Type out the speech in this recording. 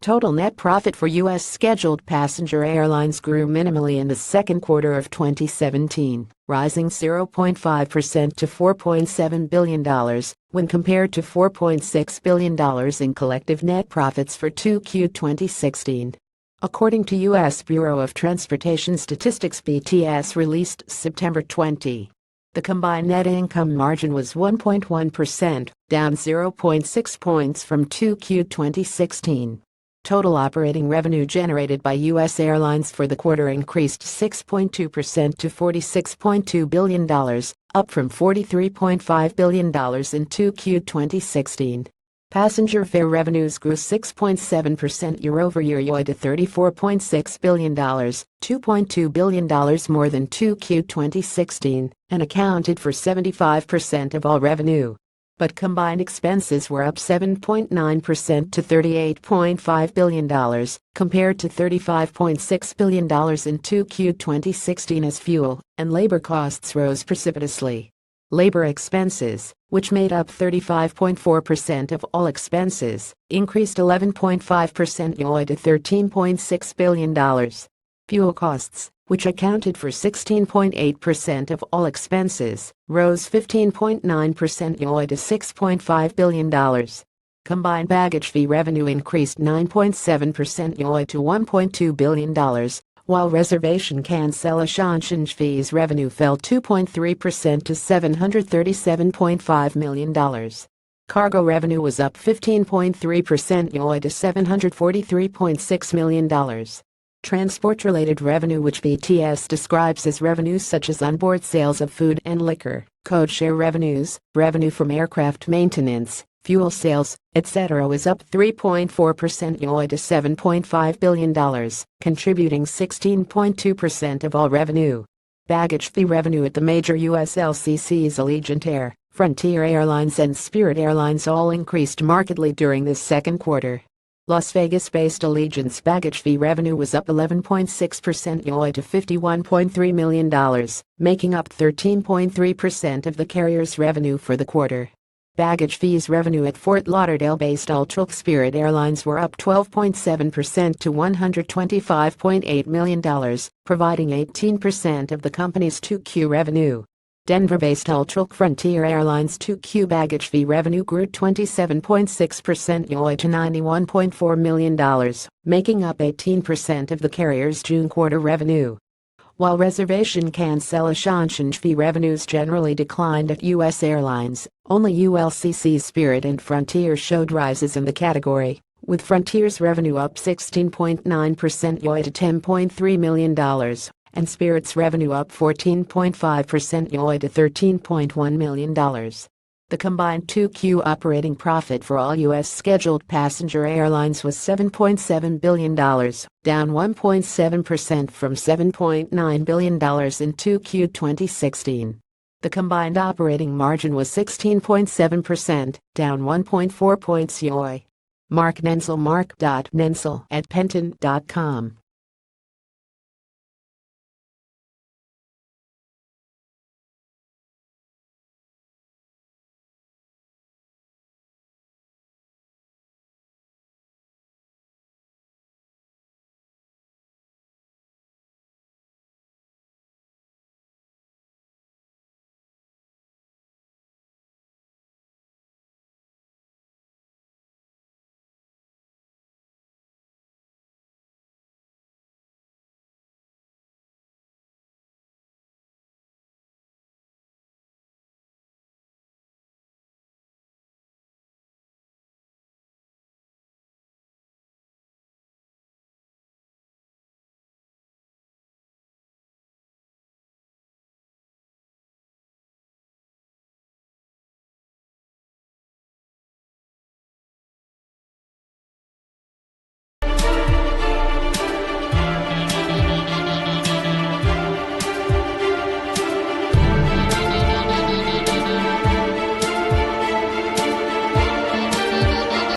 Total net profit for U.S. scheduled passenger airlines grew minimally in the second quarter of 2017, rising 0.5% to $4.7 billion, when compared to $4.6 billion in collective net profits for 2Q 2016. According to U.S. Bureau of Transportation Statistics (BTS) released September 20. The combined net income margin was 1.1%, down 0.6 points from 2Q 2016. Total operating revenue generated by U.S. airlines for the quarter increased 6.2% to $46.2 billion, up from $43.5 billion in 2Q 2016. Passenger fare revenues grew 6.7% year-over-year to $34.6 billion, $2.2 billion more than 2Q 2016, and accounted for 75% of all revenue. But combined expenses were up 7.9% to $38.5 billion, compared to $35.6 billion in 2Q 2016 as fuel and labor costs rose precipitously. Labor expenses, which made up 35.4% of all expenses, increased 11.5% to $13.6 billion. Fuel costs, which accounted for 16.8% of all expenses, rose 15.9% to $6.5 billion. Combined baggage fee revenue increased 9.7% to $1.2 billion, while reservation cancellation fees revenue fell 2.3% to $737.5 million. Cargo revenue was up 15.3% to $743.6 million. Transport-related revenue, which BTS describes as revenues such as onboard sales of food and liquor, code-share revenues, revenue from aircraft maintenance, fuel sales, etc., was up 3.4% to $7.5 billion, contributing 16.2% of all revenue. Baggage fee revenue at the major U.S. LCCs Allegiant Air, Frontier Airlines and Spirit Airlines all increased markedly during this second quarter. Las Vegas-based Allegiant's baggage fee revenue was up 11.6% to $51.3 million, making up 13.3% of the carrier's revenue for the quarter. Baggage fees revenue at Fort Lauderdale-based Ultra Spirit Airlines were up 12.7% to $125.8 million, providing 18% of the company's 2Q revenue. Denver-based Ultra Frontier Airlines 2Q baggage fee revenue grew 27.6% to $91.4 million, making up 18% of the carrier's June quarter revenue. While reservation cancellation fee revenues generally declined at U.S. airlines, only ULCC's Spirit and Frontier showed rises in the category, with Frontier's revenue up 16.9% to $10.3 million. And Spirit's revenue up 14.5% to $13.1 million. The combined 2Q operating profit for all U.S. scheduled passenger airlines was $7.7 billion, down 1.7% from $7.9 billion in 2Q 2016. The combined operating margin was 16.7%, down 1.4 points. Mark Nensel, mark.nensel@penton.com